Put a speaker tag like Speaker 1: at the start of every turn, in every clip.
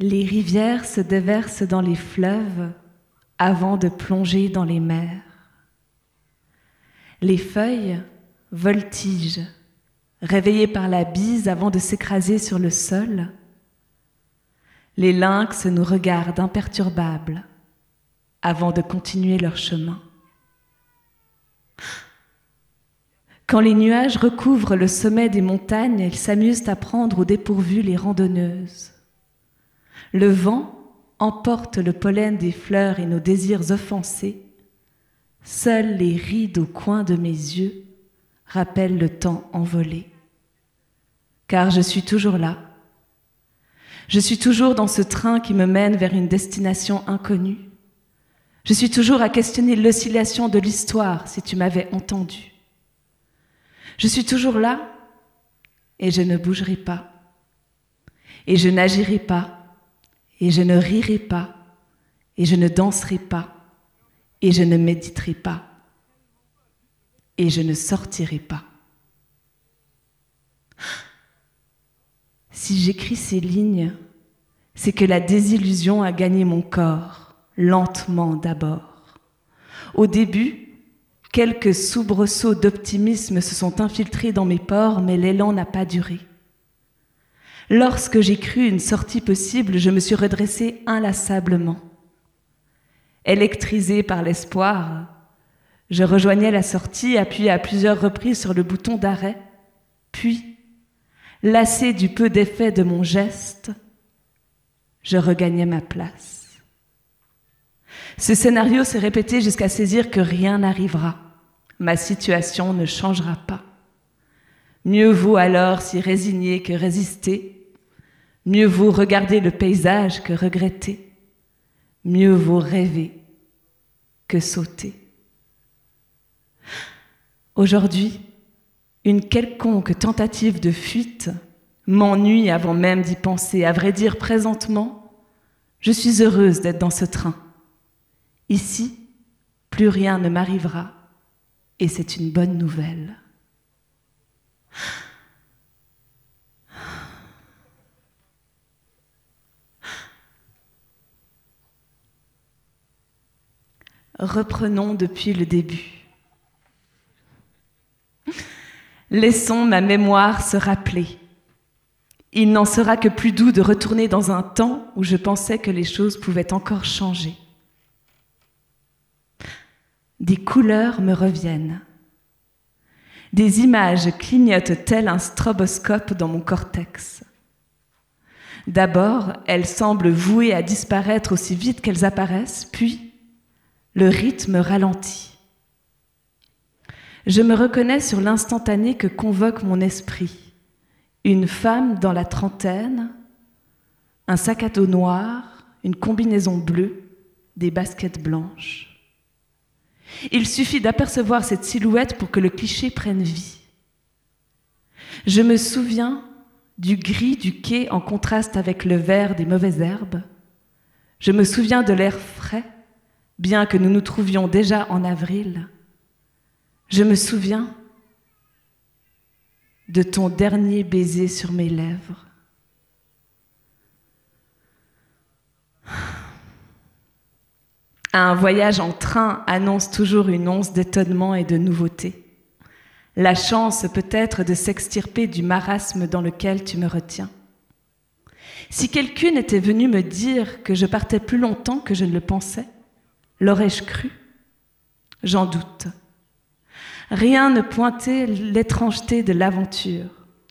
Speaker 1: Les rivières se déversent dans les fleuves avant de plonger dans les mers. Les feuilles voltigent, réveillées par la bise avant de s'écraser sur le sol. Les lynx nous regardent imperturbables avant de continuer leur chemin. Quand les nuages recouvrent le sommet des montagnes, ils s'amusent à prendre au dépourvu les randonneuses. Le vent emporte le pollen des fleurs et nos désirs offensés. Seuls les rides au coin de mes yeux rappellent le temps envolé. Car je suis toujours là. Je suis toujours dans ce train qui me mène vers une destination inconnue. Je suis toujours à questionner l'oscillation de l'histoire, si tu m'avais entendu. Je suis toujours là et je ne bougerai pas. Et je n'agirai pas. Et je ne rirai pas, et je ne danserai pas, et je ne méditerai pas, et je ne sortirai pas. Si j'écris ces lignes, c'est que la désillusion a gagné mon corps, lentement d'abord. Au début, quelques soubresauts d'optimisme se sont infiltrés dans mes pores, mais l'élan n'a pas duré. Lorsque j'ai cru une sortie possible, je me suis redressée inlassablement. Électrisée par l'espoir, je rejoignais la sortie, appuyée à plusieurs reprises sur le bouton d'arrêt, puis, lassée du peu d'effet de mon geste, je regagnais ma place. Ce scénario s'est répété jusqu'à saisir que rien n'arrivera. Ma situation ne changera pas. Mieux vaut alors s'y résigner que résister. Mieux vaut regarder le paysage que regretter. Mieux vaut rêver que sauter. Aujourd'hui, une quelconque tentative de fuite m'ennuie avant même d'y penser. À vrai dire, présentement, je suis heureuse d'être dans ce train. Ici, plus rien ne m'arrivera et c'est une bonne nouvelle. Reprenons depuis le début. Laissons ma mémoire se rappeler. Il n'en sera que plus doux de retourner dans un temps où je pensais que les choses pouvaient encore changer. Des couleurs me reviennent. Des images clignotent tel un stroboscope dans mon cortex. D'abord, elles semblent vouées à disparaître aussi vite qu'elles apparaissent, puis le rythme ralentit. Je me reconnais sur l'instantané que convoque mon esprit. Une femme dans la trentaine, un sac à dos noir, une combinaison bleue, des baskets blanches. Il suffit d'apercevoir cette silhouette pour que le cliché prenne vie. Je me souviens du gris du quai en contraste avec le vert des mauvaises herbes. Je me souviens de l'air frais, bien que nous nous trouvions déjà en avril. Je me souviens de ton dernier baiser sur mes lèvres. Un voyage en train annonce toujours une once d'étonnement et de nouveauté. La chance peut-être de s'extirper du marasme dans lequel tu me retiens. Si quelqu'un était venu me dire que je partais plus longtemps que je ne le pensais, l'aurais-je cru? J'en doute. Rien ne pointait l'étrangeté de l'aventure.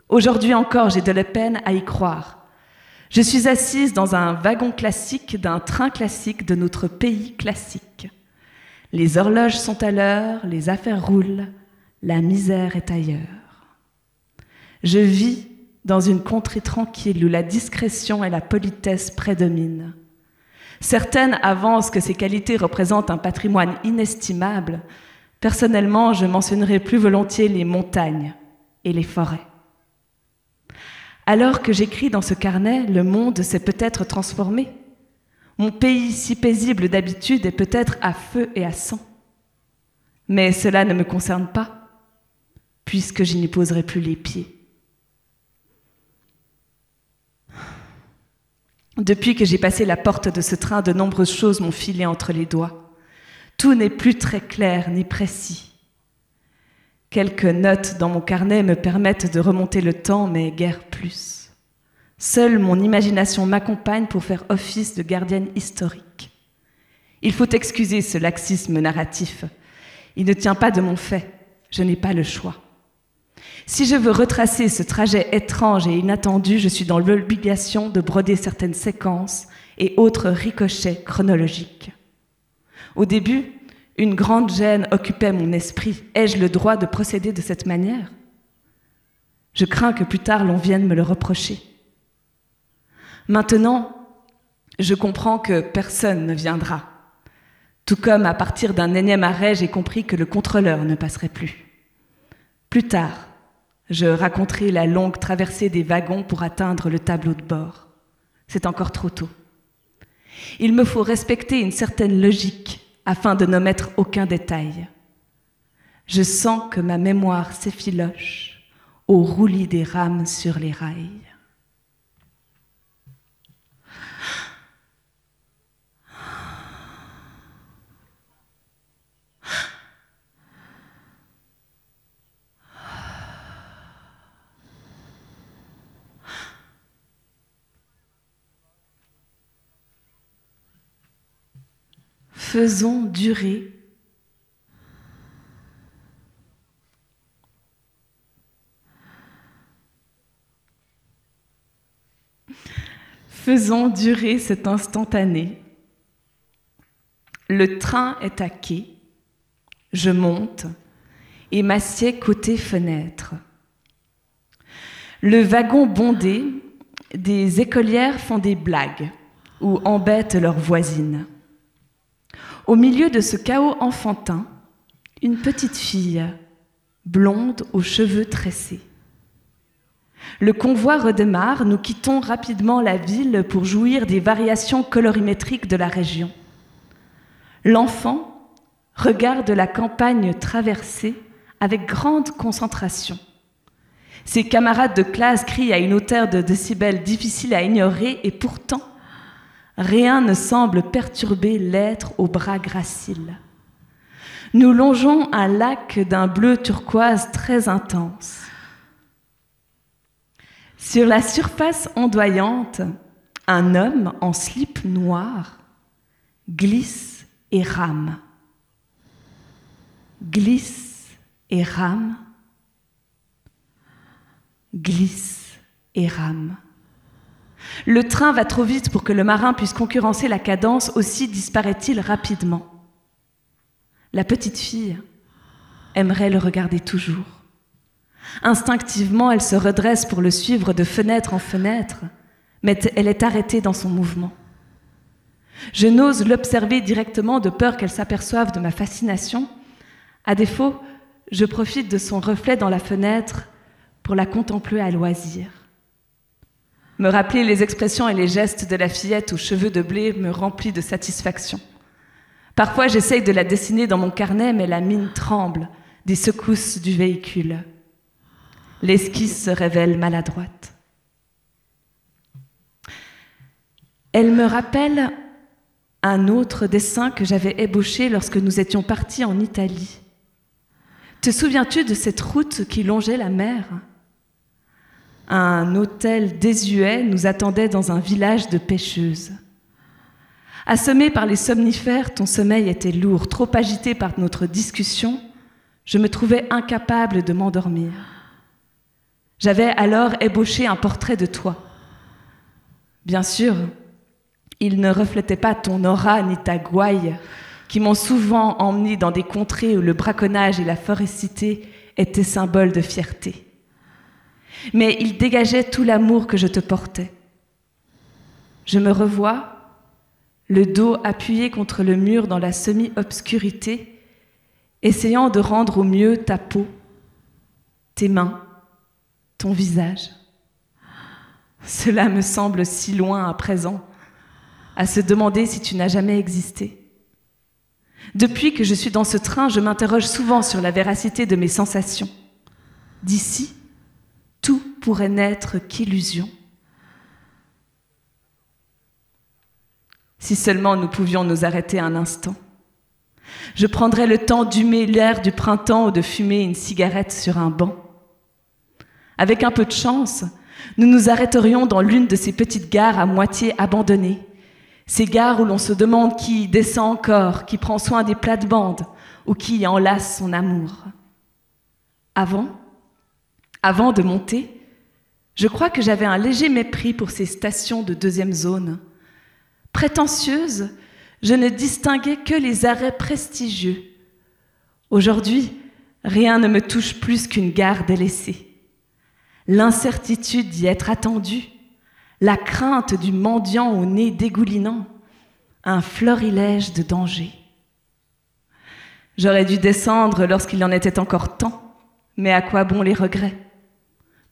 Speaker 1: Aujourd'hui encore, j'ai de la peine à y croire. Je suis assise dans un wagon classique d'un train classique de notre pays classique. Les horloges sont à l'heure, les affaires roulent, la misère est ailleurs. Je vis dans une contrée tranquille où la discrétion et la politesse prédominent. Certaines avancent que ces qualités représentent un patrimoine inestimable. Personnellement, je mentionnerai plus volontiers les montagnes et les forêts. Alors que j'écris dans ce carnet, le monde s'est peut-être transformé. Mon pays si paisible d'habitude est peut-être à feu et à sang. Mais cela ne me concerne pas, puisque je n'y poserai plus les pieds. Depuis que j'ai passé la porte de ce train, de nombreuses choses m'ont filé entre les doigts. Tout n'est plus très clair ni précis. Quelques notes dans mon carnet me permettent de remonter le temps, mais guère plus. Seule mon imagination m'accompagne pour faire office de gardienne historique. Il faut excuser ce laxisme narratif. Il ne tient pas de mon fait. Je n'ai pas le choix. Si je veux retracer ce trajet étrange et inattendu, je suis dans l'obligation de broder certaines séquences et autres ricochets chronologiques. Au début, une grande gêne occupait mon esprit. Ai-je le droit de procéder de cette manière? Je crains que plus tard l'on vienne me le reprocher. Maintenant, je comprends que personne ne viendra. Tout comme à partir d'un énième arrêt, j'ai compris que le contrôleur ne passerait plus. Plus tard, je raconterai la longue traversée des wagons pour atteindre le tableau de bord. C'est encore trop tôt. Il me faut respecter une certaine logique afin de n'omettre aucun détail. Je sens que ma mémoire s'effiloche au roulis des rames sur les rails. Faisons durer cet instantané. Le train est à quai, je monte et m'assieds côté fenêtre. Le wagon bondé, des écolières font des blagues ou embêtent leurs voisines. Au milieu de ce chaos enfantin, une petite fille, blonde aux cheveux tressés. Le convoi redémarre, nous quittons rapidement la ville pour jouir des variations colorimétriques de la région. L'enfant regarde la campagne traversée avec grande concentration. Ses camarades de classe crient à une hauteur de décibels difficile à ignorer et pourtant, rien ne semble perturber l'être aux bras graciles. Nous longeons un lac d'un bleu turquoise très intense. Sur la surface ondoyante, un homme en slip noir glisse et rame. Glisse et rame. Glisse et rame. Le train va trop vite pour que le marin puisse concurrencer la cadence, aussi disparaît-il rapidement. La petite fille aimerait le regarder toujours. Instinctivement, elle se redresse pour le suivre de fenêtre en fenêtre, mais elle est arrêtée dans son mouvement. Je n'ose l'observer directement de peur qu'elle s'aperçoive de ma fascination. À défaut, je profite de son reflet dans la fenêtre pour la contempler à loisir. Me rappeler les expressions et les gestes de la fillette aux cheveux de blé me remplit de satisfaction. Parfois, j'essaye de la dessiner dans mon carnet, mais la mine tremble des secousses du véhicule. L'esquisse se révèle maladroite. Elle me rappelle un autre dessin que j'avais ébauché lorsque nous étions partis en Italie. Te souviens-tu de cette route qui longeait la mer ? Un hôtel désuet nous attendait dans un village de pêcheuses. Assommé par les somnifères, ton sommeil était lourd, trop agité par notre discussion, je me trouvais incapable de m'endormir. J'avais alors ébauché un portrait de toi. Bien sûr, il ne reflétait pas ton aura ni ta gouaille, qui m'ont souvent emmené dans des contrées où le braconnage et la férocité étaient symboles de fierté. Mais il dégageait tout l'amour que je te portais. Je me revois, le dos appuyé contre le mur dans la semi-obscurité, essayant de rendre au mieux ta peau, tes mains, ton visage. Cela me semble si loin à présent, à se demander si tu n'as jamais existé. Depuis que je suis dans ce train, je m'interroge souvent sur la véracité de mes sensations. D'ici, tout pourrait n'être qu'illusion. Si seulement nous pouvions nous arrêter un instant. Je prendrais le temps d'humer l'air du printemps ou de fumer une cigarette sur un banc. Avec un peu de chance, nous nous arrêterions dans l'une de ces petites gares à moitié abandonnées. Ces gares où l'on se demande qui descend encore, qui prend soin des plates-bandes ou qui enlace son amour. Avant de monter, je crois que j'avais un léger mépris pour ces stations de deuxième zone. Prétentieuse, je ne distinguais que les arrêts prestigieux. Aujourd'hui, rien ne me touche plus qu'une gare délaissée. L'incertitude d'y être attendu, la crainte du mendiant au nez dégoulinant, un florilège de dangers. J'aurais dû descendre lorsqu'il en était encore temps, mais à quoi bon les regrets?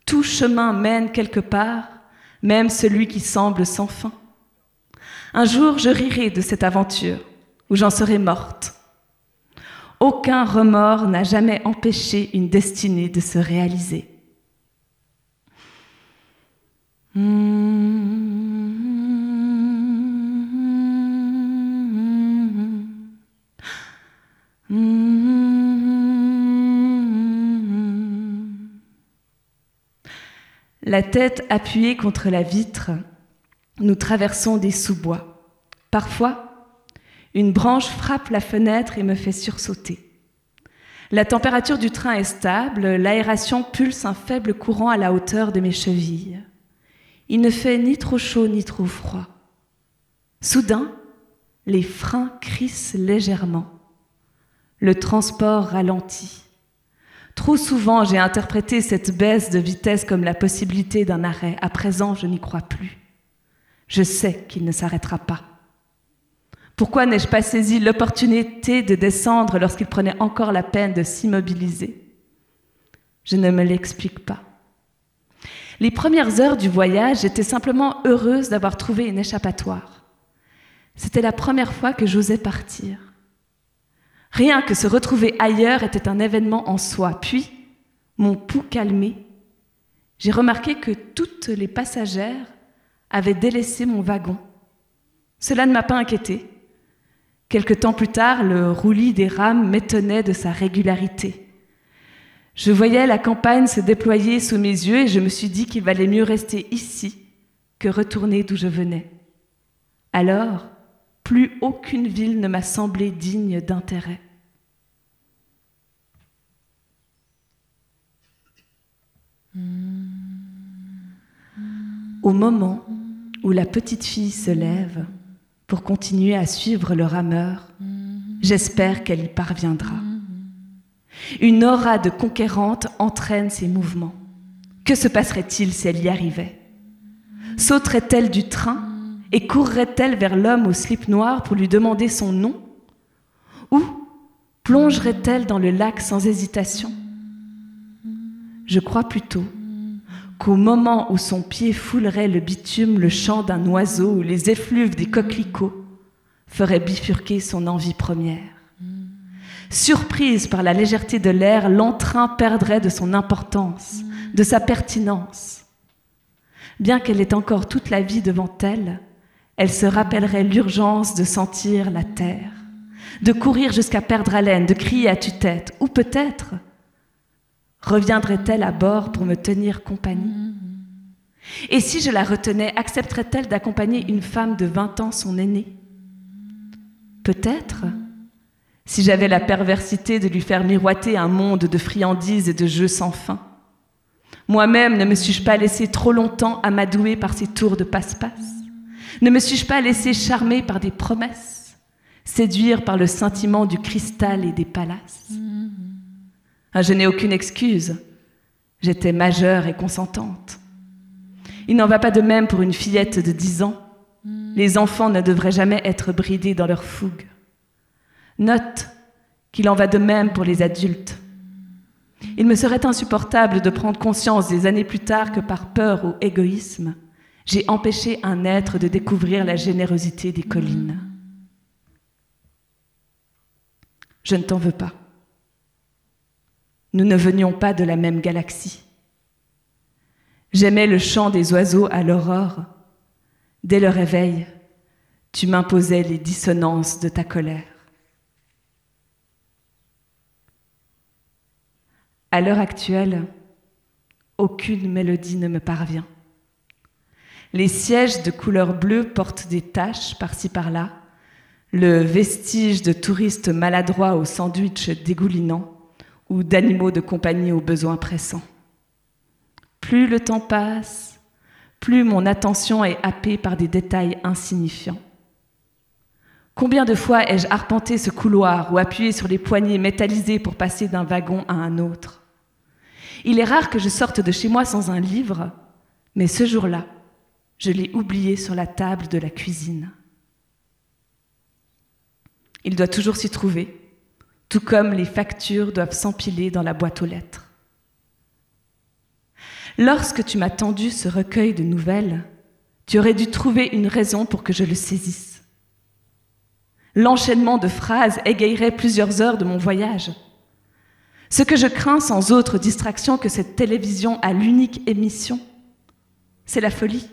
Speaker 1: Tout chemin mène quelque part, même celui qui semble sans fin. Un jour, je rirai de cette aventure, où j'en serai morte. Aucun remords n'a jamais empêché une destinée de se réaliser. La tête appuyée contre la vitre, nous traversons des sous-bois. Parfois, une branche frappe la fenêtre et me fait sursauter. La température du train est stable, l'aération pulse un faible courant à la hauteur de mes chevilles. Il ne fait ni trop chaud ni trop froid. Soudain, les freins crissent légèrement. Le transport ralentit. Trop souvent, j'ai interprété cette baisse de vitesse comme la possibilité d'un arrêt. À présent, je n'y crois plus. Je sais qu'il ne s'arrêtera pas. Pourquoi n'ai-je pas saisi l'opportunité de descendre lorsqu'il prenait encore la peine de s'immobiliser? Je ne me l'explique pas. Les premières heures du voyage, j'étais simplement heureuse d'avoir trouvé une échappatoire. C'était la première fois que j'osais partir. Rien que se retrouver ailleurs était un événement en soi. Puis, mon pouls calmé, j'ai remarqué que toutes les passagères avaient délaissé mon wagon. Cela ne m'a pas inquiétée. Quelque temps plus tard, le roulis des rames m'étonnait de sa régularité. Je voyais la campagne se déployer sous mes yeux et je me suis dit qu'il valait mieux rester ici que retourner d'où je venais. Alors, plus aucune ville ne m'a semblé digne d'intérêt. Au moment où la petite fille se lève pour continuer à suivre le rameur, j'espère qu'elle y parviendra. Une aura de conquérante entraîne ses mouvements. Que se passerait-il si elle y arrivait? Sauterait-elle du train et courrait-elle vers l'homme au slip noir pour lui demander son nom? Ou plongerait-elle dans le lac sans hésitation? Je crois plutôt qu'au moment où son pied foulerait le bitume, le chant d'un oiseau ou les effluves des coquelicots ferait bifurquer son envie première. Surprise par la légèreté de l'air, l'entrain perdrait de son importance, de sa pertinence. Bien qu'elle ait encore toute la vie devant elle, elle se rappellerait l'urgence de sentir la terre, de courir jusqu'à perdre haleine, de crier à tue-tête, ou peut-être reviendrait-elle à bord pour me tenir compagnie? Et si je la retenais, accepterait-elle d'accompagner une femme de 20 ans, son aînée? Peut-être, si j'avais la perversité de lui faire miroiter un monde de friandises et de jeux sans fin. Moi-même, ne me suis-je pas laissé trop longtemps amadouer par ces tours de passe-passe? Ne me suis-je pas laissé charmer par des promesses, séduire par le sentiment du cristal et des palaces? Je n'ai aucune excuse. J'étais majeure et consentante. Il n'en va pas de même pour une fillette de 10 ans. Les enfants ne devraient jamais être bridés dans leur fougue. Note qu'il en va de même pour les adultes. Il me serait insupportable de prendre conscience des années plus tard que par peur ou égoïsme, j'ai empêché un être de découvrir la générosité des collines. Je ne t'en veux pas. Nous ne venions pas de la même galaxie. J'aimais le chant des oiseaux à l'aurore. Dès le réveil, tu m'imposais les dissonances de ta colère. À l'heure actuelle, aucune mélodie ne me parvient. Les sièges de couleur bleue portent des taches par-ci par-là, le vestige de touristes maladroits aux sandwichs dégoulinants ou d'animaux de compagnie aux besoins pressants. Plus le temps passe, plus mon attention est happée par des détails insignifiants. Combien de fois ai-je arpenté ce couloir ou appuyé sur les poignées métallisées pour passer d'un wagon à un autre? Il est rare que je sorte de chez moi sans un livre, mais ce jour-là, je l'ai oublié sur la table de la cuisine. Il doit toujours s'y trouver, tout comme les factures doivent s'empiler dans la boîte aux lettres. Lorsque tu m'as tendu ce recueil de nouvelles, tu aurais dû trouver une raison pour que je le saisisse. L'enchaînement de phrases égayerait plusieurs heures de mon voyage. Ce que je crains sans autre distraction que cette télévision à l'unique émission, c'est la folie.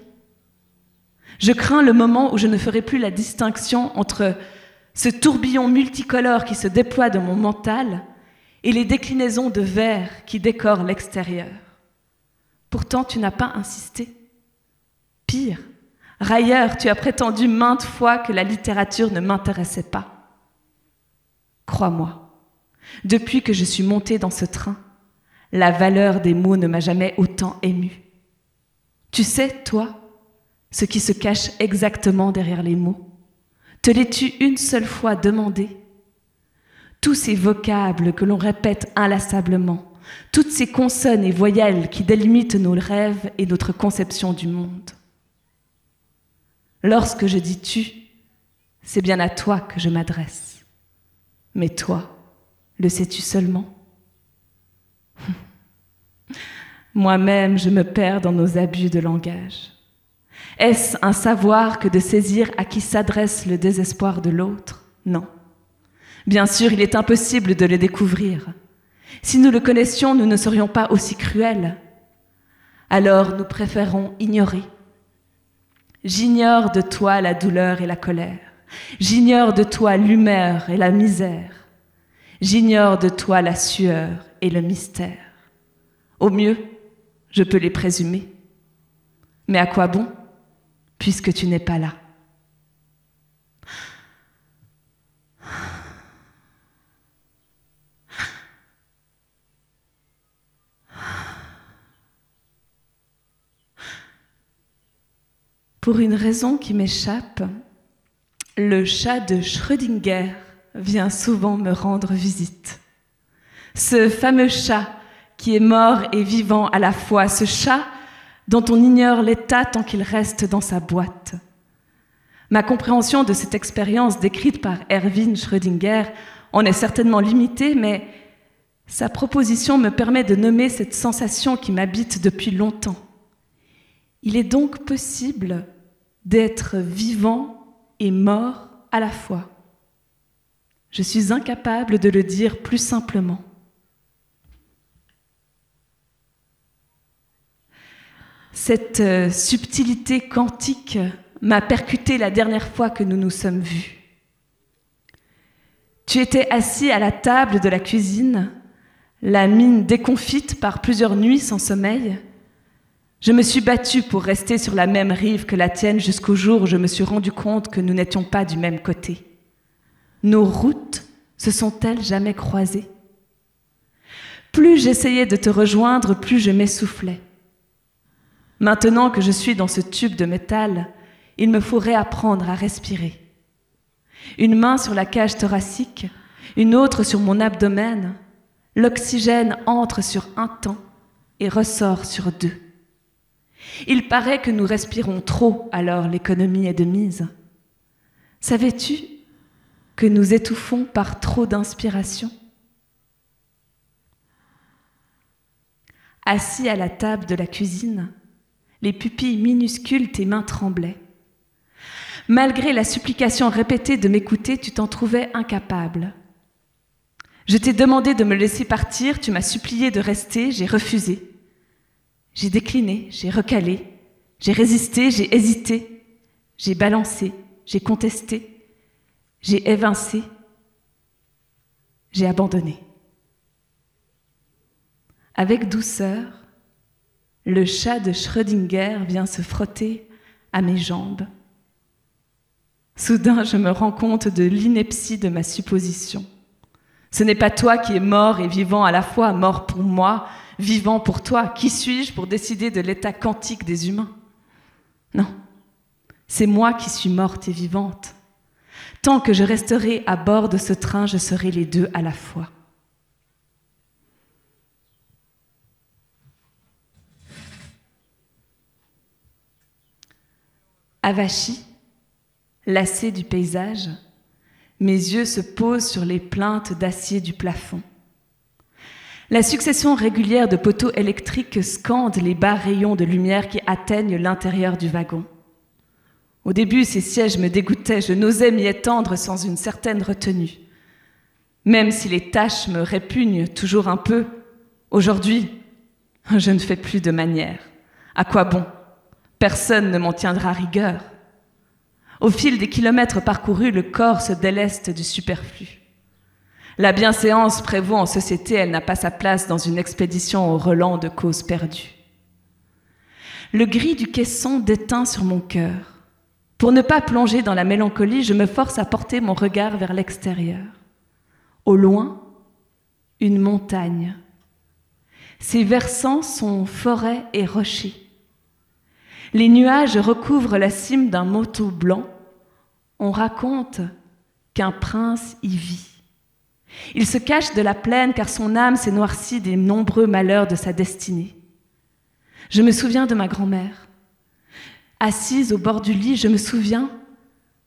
Speaker 1: Je crains le moment où je ne ferai plus la distinction entre ce tourbillon multicolore qui se déploie dans mon mental et les déclinaisons de verre qui décorent l'extérieur. Pourtant, tu n'as pas insisté. Pire, railleur, tu as prétendu maintes fois que la littérature ne m'intéressait pas. Crois-moi, depuis que je suis montée dans ce train, la valeur des mots ne m'a jamais autant émue. Tu sais, toi, ce qui se cache exactement derrière les mots. Te l'es-tu une seule fois demandé? Tous ces vocables que l'on répète inlassablement, toutes ces consonnes et voyelles qui délimitent nos rêves et notre conception du monde. Lorsque je dis « tu », c'est bien à toi que je m'adresse. Mais toi, le sais-tu seulement? Moi-même, je me perds dans nos abus de langage. Est-ce un savoir que de saisir à qui s'adresse le désespoir de l'autre? Non. Bien sûr, il est impossible de le découvrir. Si nous le connaissions, nous ne serions pas aussi cruels. Alors, nous préférons ignorer. J'ignore de toi la douleur et la colère. J'ignore de toi l'humeur et la misère. J'ignore de toi la sueur et le mystère. Au mieux, je peux les présumer. Mais à quoi bon, puisque tu n'es pas là? Pour une raison qui m'échappe, le chat de Schrödinger vient souvent me rendre visite. Ce fameux chat qui est mort et vivant à la fois, ce chat dont on ignore l'état tant qu'il reste dans sa boîte. Ma compréhension de cette expérience décrite par Erwin Schrödinger en est certainement limitée, mais sa proposition me permet de nommer cette sensation qui m'habite depuis longtemps. Il est donc possible d'être vivant et mort à la fois. Je suis incapable de le dire plus simplement. Cette subtilité quantique m'a percuté la dernière fois que nous nous sommes vus. Tu étais assis à la table de la cuisine, la mine déconfite par plusieurs nuits sans sommeil. Je me suis battue pour rester sur la même rive que la tienne jusqu'au jour où je me suis rendu compte que nous n'étions pas du même côté. Nos routes se sont-elles jamais croisées? Plus j'essayais de te rejoindre, plus je m'essoufflais. Maintenant que je suis dans ce tube de métal, il me faut réapprendre à respirer. Une main sur la cage thoracique, une autre sur mon abdomen, l'oxygène entre sur un temps et ressort sur deux. Il paraît que nous respirons trop, alors l'économie est de mise. Savais-tu que nous étouffons par trop d'inspiration? Assis à la table de la cuisine, les pupilles minuscules, tes mains tremblaient. Malgré la supplication répétée de m'écouter, tu t'en trouvais incapable. Je t'ai demandé de me laisser partir, tu m'as supplié de rester, j'ai refusé. J'ai décliné, j'ai recalé, j'ai résisté, j'ai hésité, j'ai balancé, j'ai contesté, j'ai évincé, j'ai abandonné. Avec douceur, le chat de Schrödinger vient se frotter à mes jambes. Soudain, je me rends compte de l'ineptie de ma supposition. Ce n'est pas toi qui es mort et vivant à la fois, mort pour moi, vivant pour toi. Qui suis-je pour décider de l'état quantique des humains? Non, c'est moi qui suis morte et vivante. Tant que je resterai à bord de ce train, je serai les deux à la fois. Avachi, lassé du paysage, mes yeux se posent sur les plinthes d'acier du plafond. La succession régulière de poteaux électriques scande les bas rayons de lumière qui atteignent l'intérieur du wagon. Au début, ces sièges me dégoûtaient, je n'osais m'y étendre sans une certaine retenue. Même si les tâches me répugnent toujours un peu, aujourd'hui, je ne fais plus de manière. À quoi bon? Personne ne m'en tiendra rigueur. Au fil des kilomètres parcourus, le corps se déleste du superflu. La bienséance prévaut en société, elle n'a pas sa place dans une expédition au relent de causes perdues. Le gris du caisson déteint sur mon cœur. Pour ne pas plonger dans la mélancolie, je me force à porter mon regard vers l'extérieur. Au loin, une montagne. Ses versants sont forêts et rochers. Les nuages recouvrent la cime d'un manteau blanc. On raconte qu'un prince y vit. Il se cache de la plaine car son âme s'est noircie des nombreux malheurs de sa destinée. Je me souviens de ma grand-mère. Assise au bord du lit, je me souviens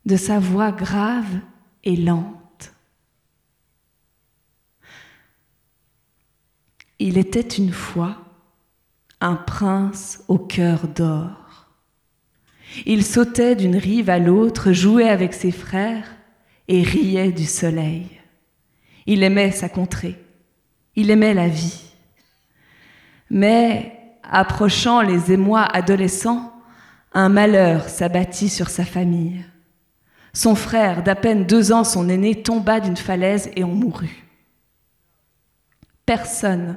Speaker 1: de sa voix grave et lente. Il était une fois un prince au cœur d'or. Il sautait d'une rive à l'autre, jouait avec ses frères et riait du soleil. Il aimait sa contrée, il aimait la vie. Mais, approchant les émois adolescents, un malheur s'abattit sur sa famille. Son frère, d'à peine 2 ans son aîné, tomba d'une falaise et en mourut. Personne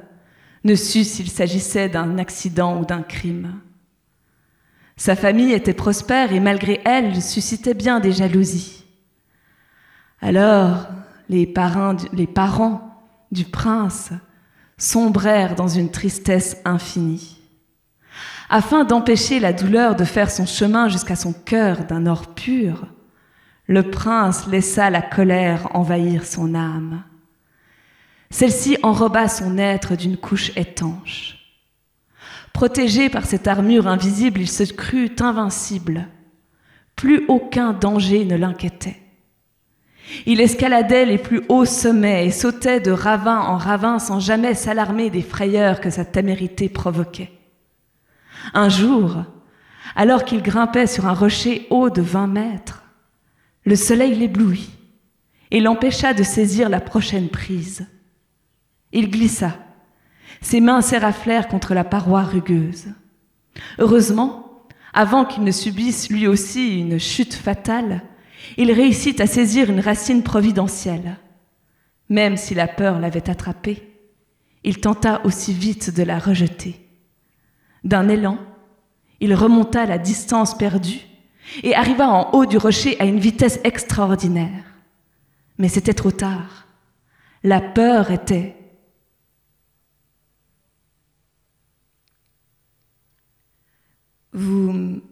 Speaker 1: ne sut s'il s'agissait d'un accident ou d'un crime. Sa famille était prospère et malgré elle, suscitait bien des jalousies. Alors, les parents du prince sombrèrent dans une tristesse infinie. Afin d'empêcher la douleur de faire son chemin jusqu'à son cœur d'un or pur, le prince laissa la colère envahir son âme. Celle-ci enroba son être d'une couche étanche. Protégé par cette armure invisible, il se crut invincible. Plus aucun danger ne l'inquiétait. Il escaladait les plus hauts sommets et sautait de ravin en ravin sans jamais s'alarmer des frayeurs que sa témérité provoquait. Un jour, alors qu'il grimpait sur un rocher haut de 20 mètres, le soleil l'éblouit et l'empêcha de saisir la prochaine prise. Il glissa. Ses mains s'éraflèrent contre la paroi rugueuse. Heureusement, avant qu'il ne subisse lui aussi une chute fatale, il réussit à saisir une racine providentielle. Même si la peur l'avait attrapé, il tenta aussi vite de la rejeter. D'un élan, il remonta la distance perdue et arriva en haut du rocher à une vitesse extraordinaire. Mais c'était trop tard. La peur était... Vous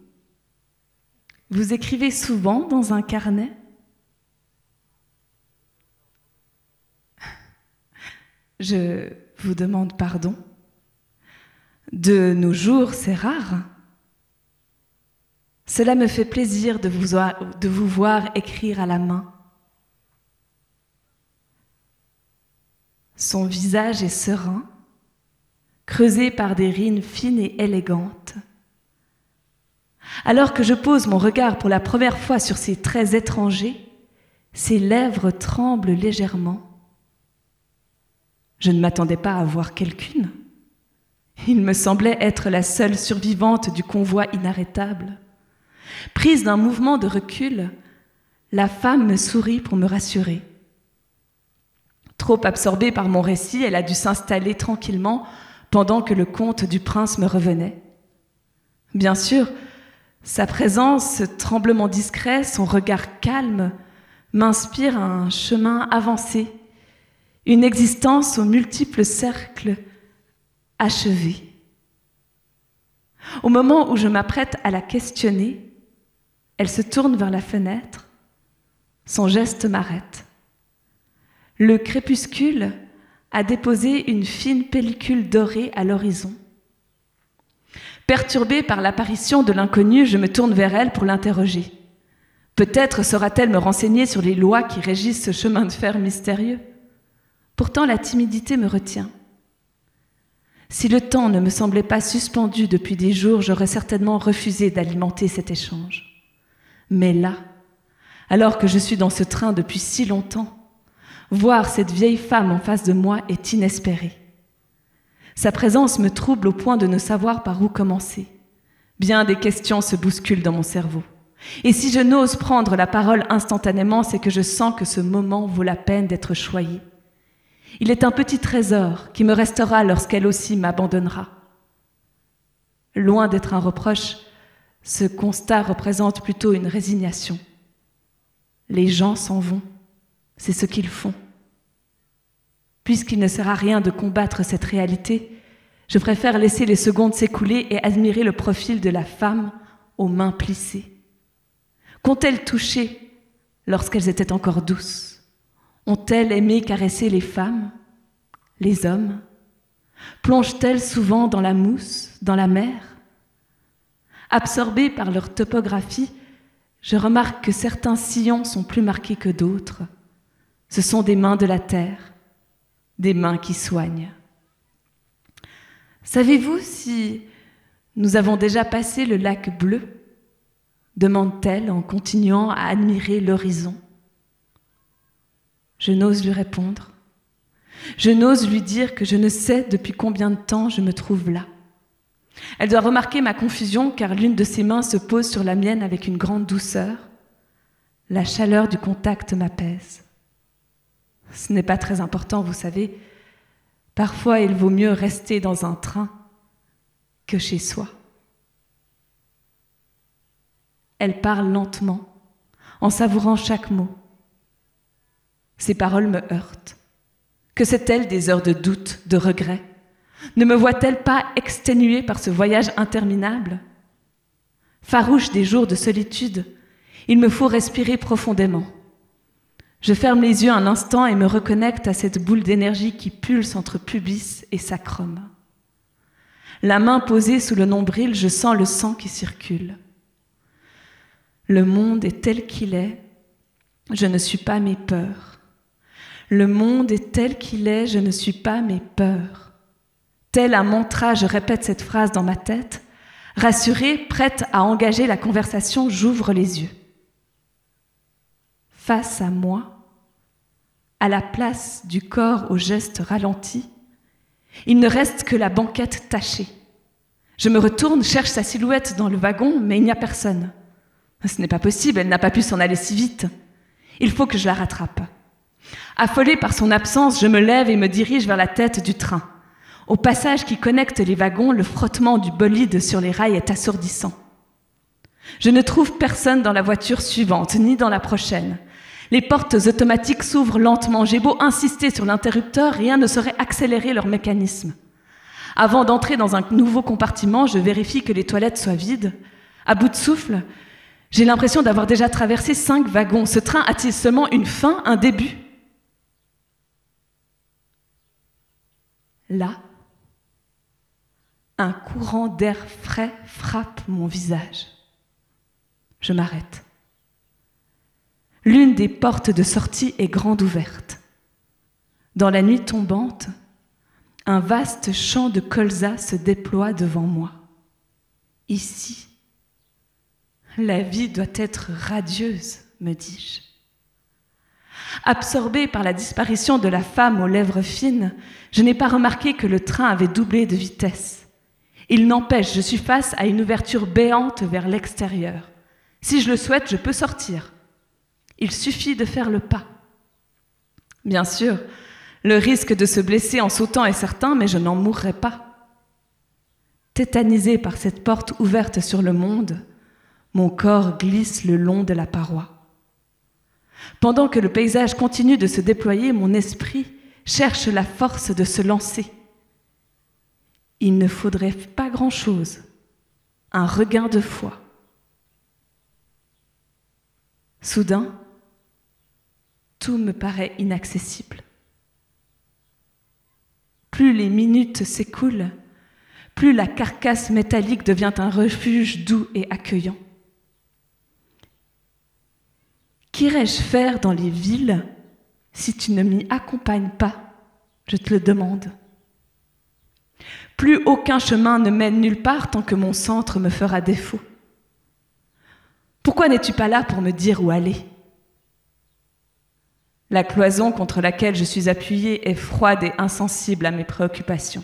Speaker 1: écrivez souvent dans un carnet? Je vous demande pardon. De nos jours, c'est rare. Cela me fait plaisir de vous voir écrire à la main. Son visage est serein, creusé par des rines fines et élégantes. Alors que je pose mon regard pour la première fois sur ses traits étrangers, ses lèvres tremblent légèrement. Je ne m'attendais pas à voir quelqu'une. Il me semblait être la seule survivante du convoi inarrêtable. Prise d'un mouvement de recul, La femme me sourit pour me rassurer. Trop absorbée par mon récit, elle a dû s'installer tranquillement pendant que le conte du prince me revenait. Bien sûr, sa présence, ce tremblement discret, son regard calme m'inspirent un chemin avancé, une existence aux multiples cercles achevés. Au moment où je m'apprête à la questionner, elle se tourne vers la fenêtre. Son geste m'arrête. Le crépuscule a déposé une fine pellicule dorée à l'horizon. Perturbée par l'apparition de l'inconnu, je me tourne vers elle pour l'interroger. Peut-être saura-t-elle me renseigner sur les lois qui régissent ce chemin de fer mystérieux. Pourtant, la timidité me retient. Si le temps ne me semblait pas suspendu depuis des jours, j'aurais certainement refusé d'alimenter cet échange. Mais là, alors que je suis dans ce train depuis si longtemps, voir cette vieille femme en face de moi est inespéré. Sa présence me trouble au point de ne savoir par où commencer. Bien des questions se bousculent dans mon cerveau. Et si je n'ose prendre la parole instantanément, c'est que je sens que ce moment vaut la peine d'être choyé. Il est un petit trésor qui me restera lorsqu'elle aussi m'abandonnera. Loin d'être un reproche, ce constat représente plutôt une résignation. Les gens s'en vont, c'est ce qu'ils font. Puisqu'il ne sert à rien de combattre cette réalité, je préfère laisser les secondes s'écouler et admirer le profil de la femme aux mains plissées. Qu'ont-elles touché lorsqu'elles étaient encore douces? Ont-elles aimé caresser les femmes, les hommes? Plongent-elles souvent dans la mousse, dans la mer? Absorbées par leur topographie, je remarque que certains sillons sont plus marqués que d'autres. Ce sont des mains de la terre, des mains qui soignent. Savez-vous si nous avons déjà passé le lac bleu? Demande-t-elle en continuant à admirer l'horizon. Je n'ose lui répondre. Je n'ose lui dire que je ne sais depuis combien de temps je me trouve là. Elle doit remarquer ma confusion car l'une de ses mains se pose sur la mienne avec une grande douceur. La chaleur du contact m'apaise. Ce n'est pas très important, vous savez. Parfois, il vaut mieux rester dans un train que chez soi. Elle parle lentement, en savourant chaque mot. Ses paroles me heurtent. Que sait-elle des heures de doute, de regret? Ne me voit-elle pas exténuée par ce voyage interminable? Farouche des jours de solitude, il me faut respirer profondément. Je ferme les yeux un instant et me reconnecte à cette boule d'énergie qui pulse entre pubis et sacrum. La main posée sous le nombril, je sens le sang qui circule. Le monde est tel qu'il est, je ne suis pas mes peurs. Le monde est tel qu'il est, je ne suis pas mes peurs. Tel un mantra, je répète cette phrase dans ma tête. Rassurée, prête à engager la conversation, j'ouvre les yeux. Face à moi, à la place du corps au geste ralenti, il ne reste que la banquette tachée. Je me retourne, cherche sa silhouette dans le wagon, mais il n'y a personne. Ce n'est pas possible, elle n'a pas pu s'en aller si vite. Il faut que je la rattrape. Affolée par son absence, je me lève et me dirige vers la tête du train. Au passage qui connecte les wagons, le frottement du bolide sur les rails est assourdissant. Je ne trouve personne dans la voiture suivante, ni dans la prochaine. Les portes automatiques s'ouvrent lentement. J'ai beau insister sur l'interrupteur, rien ne saurait accélérer leur mécanisme. Avant d'entrer dans un nouveau compartiment, je vérifie que les toilettes soient vides. À bout de souffle, j'ai l'impression d'avoir déjà traversé 5 wagons. Ce train a-t-il seulement une fin, un début? Là, un courant d'air frais frappe mon visage. Je m'arrête. L'une des portes de sortie est grande ouverte. Dans la nuit tombante, un vaste champ de colza se déploie devant moi. Ici, la vie doit être radieuse, me dis-je. Absorbée par la disparition de la femme aux lèvres fines, je n'ai pas remarqué que le train avait doublé de vitesse. Il n'empêche, je suis face à une ouverture béante vers l'extérieur. Si je le souhaite, je peux sortir. Il suffit de faire le pas. Bien sûr, le risque de se blesser en sautant est certain, mais je n'en mourrai pas. Tétanisé par cette porte ouverte sur le monde, mon corps glisse le long de la paroi. Pendant que le paysage continue de se déployer, mon esprit cherche la force de se lancer. Il ne faudrait pas grand-chose, un regain de foi. Soudain, tout me paraît inaccessible. Plus les minutes s'écoulent, plus la carcasse métallique devient un refuge doux et accueillant. Qu'irais-je faire dans les villes si tu ne m'y accompagnes pas, je te le demande. Plus aucun chemin ne mène nulle part tant que mon centre me fera défaut. Pourquoi n'es-tu pas là pour me dire où aller ? La cloison contre laquelle je suis appuyée est froide et insensible à mes préoccupations.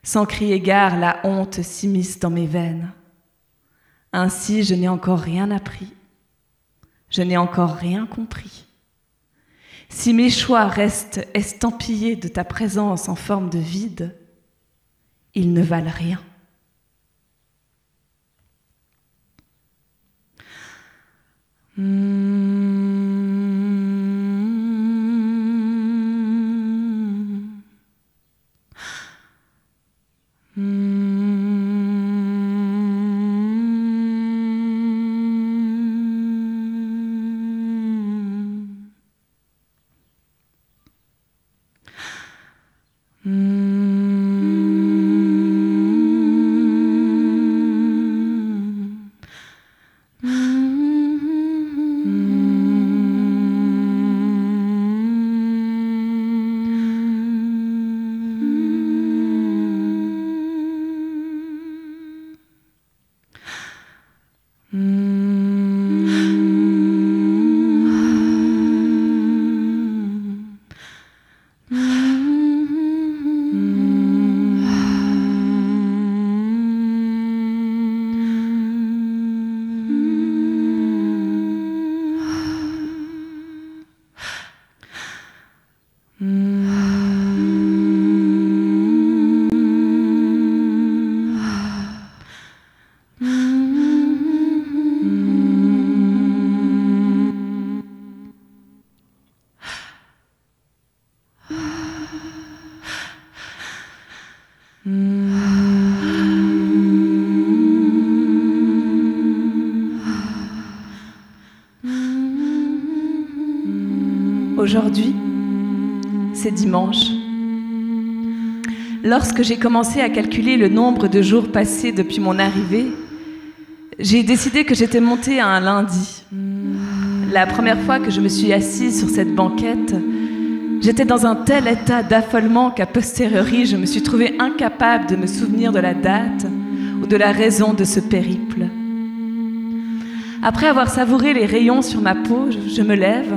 Speaker 1: Sans crier gare, la honte s'immisce dans mes veines. Ainsi, je n'ai encore rien appris. Je n'ai encore rien compris. Si mes choix restent estampillés de ta présence en forme de vide, ils ne valent rien. Aujourd'hui, c'est dimanche. Lorsque j'ai commencé à calculer le nombre de jours passés depuis mon arrivée, j'ai décidé que j'étais montée à un lundi. La première fois que je me suis assise sur cette banquette, j'étais dans un tel état d'affolement qu'a posteriori, je me suis trouvée incapable de me souvenir de la date ou de la raison de ce périple. Après avoir savouré les rayons sur ma peau, je me lève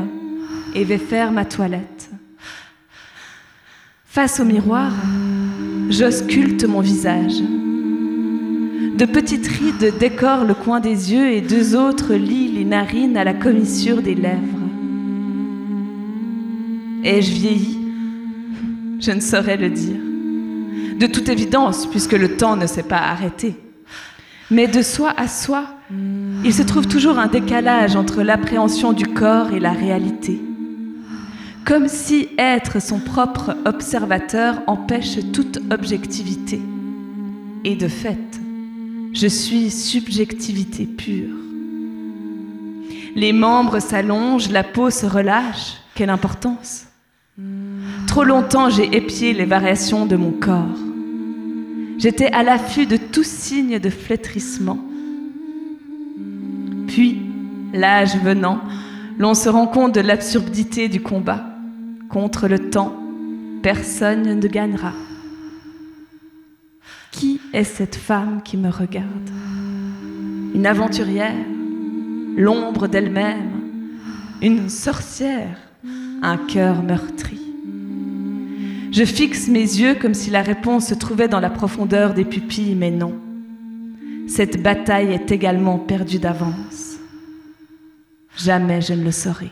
Speaker 1: et vais faire ma toilette. Face au miroir, j'ausculte mon visage. De petites rides décorent le coin des yeux et deux autres lient les narines à la commissure des lèvres. Ai-je vieilli ? Je ne saurais le dire. De toute évidence, puisque le temps ne s'est pas arrêté. Mais de soi à soi, il se trouve toujours un décalage entre l'appréhension du corps et la réalité. Comme si être son propre observateur empêche toute objectivité. Et de fait, je suis subjectivité pure. Les membres s'allongent, la peau se relâche. Quelle importance! Trop longtemps, j'ai épié les variations de mon corps. J'étais à l'affût de tout signe de flétrissement. Puis, l'âge venant, l'on se rend compte de l'absurdité du combat. Contre le temps, personne ne gagnera. Qui est cette femme qui me regarde ? Une aventurière, l'ombre d'elle-même, une sorcière, un cœur meurtri. Je fixe mes yeux comme si la réponse se trouvait dans la profondeur des pupilles, mais non. Cette bataille est également perdue d'avance. jamais je ne le saurai.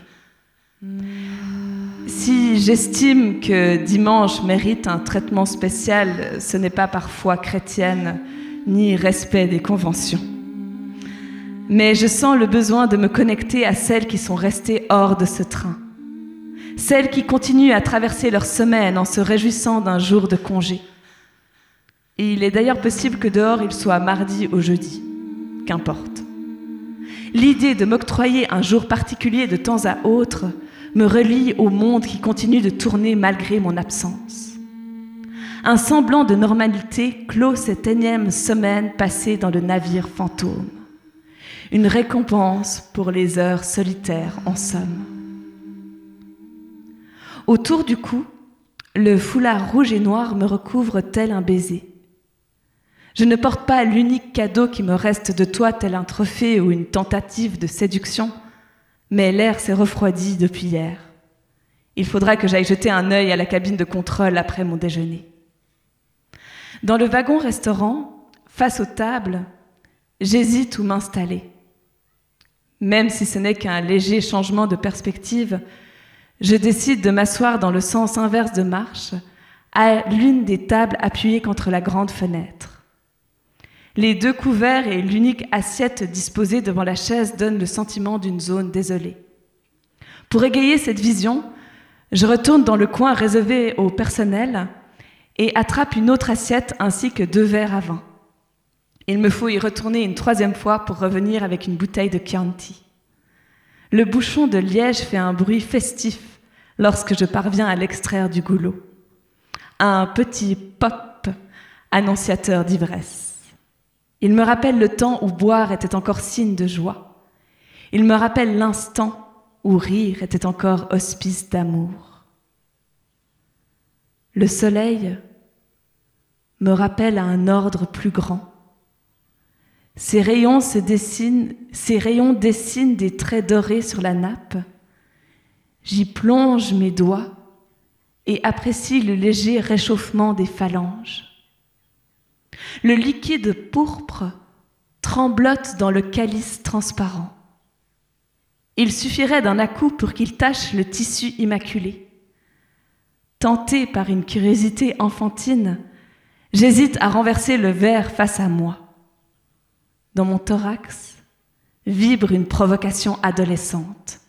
Speaker 1: Si j'estime que dimanche mérite un traitement spécial, ce n'est pas par foi chrétienne ni respect des conventions. Mais je sens le besoin de me connecter à celles qui sont restées hors de ce train. Celles qui continuent à traverser leur semaine en se réjouissant d'un jour de congé. Et il est d'ailleurs possible que dehors il soit mardi ou jeudi. Qu'importe. L'idée de m'octroyer un jour particulier de temps à autre me relie au monde qui continue de tourner malgré mon absence. Un semblant de normalité clôt cette énième semaine passée dans le navire fantôme. Une récompense pour les heures solitaires, en somme. Autour du cou, le foulard rouge et noir me recouvre tel un baiser. Je ne porte pas l'unique cadeau qui me reste de toi tel un trophée ou une tentative de séduction, mais l'air s'est refroidi depuis hier. Il faudra que j'aille jeter un œil à la cabine de contrôle après mon déjeuner. Dans le wagon-restaurant, face aux tables, j'hésite où m'installer. Même si ce n'est qu'un léger changement de perspective, je décide de m'asseoir dans le sens inverse de marche, à l'une des tables appuyées contre la grande fenêtre. Les 2 couverts et l'unique assiette disposée devant la chaise donnent le sentiment d'une zone désolée. Pour égayer cette vision, je retourne dans le coin réservé au personnel et attrape une autre assiette ainsi que 2 verres à vin. Il me faut y retourner une 3e fois pour revenir avec une bouteille de Chianti. Le bouchon de liège fait un bruit festif lorsque je parviens à l'extraire du goulot. Un petit pop annonciateur d'ivresse. Il me rappelle le temps où boire était encore signe de joie. Il me rappelle l'instant où rire était encore hospice d'amour. Le soleil me rappelle à un ordre plus grand. Ses rayons dessinent des traits dorés sur la nappe. J'y plonge mes doigts et apprécie le léger réchauffement des phalanges. Le liquide pourpre tremblote dans le calice transparent. Il suffirait d'un à-coup pour qu'il tache le tissu immaculé. Tenté par une curiosité enfantine, j'hésite à renverser le verre face à moi. Dans mon thorax vibre une provocation adolescente.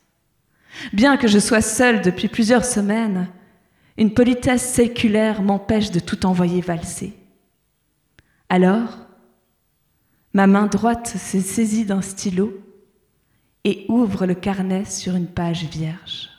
Speaker 1: Bien que je sois seule depuis plusieurs semaines, une politesse séculaire m'empêche de tout envoyer valser. Alors, ma main droite se saisit d'un stylo et ouvre le carnet sur une page vierge.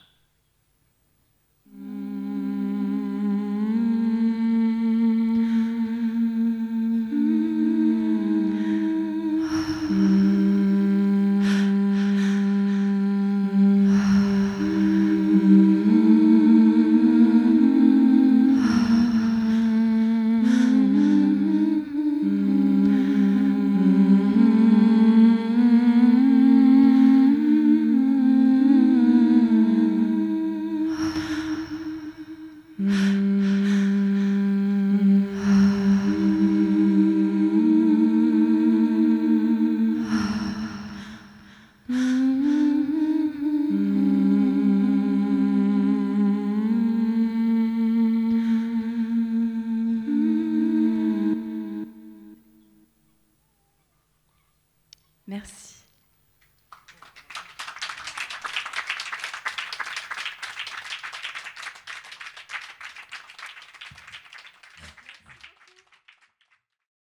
Speaker 1: Merci.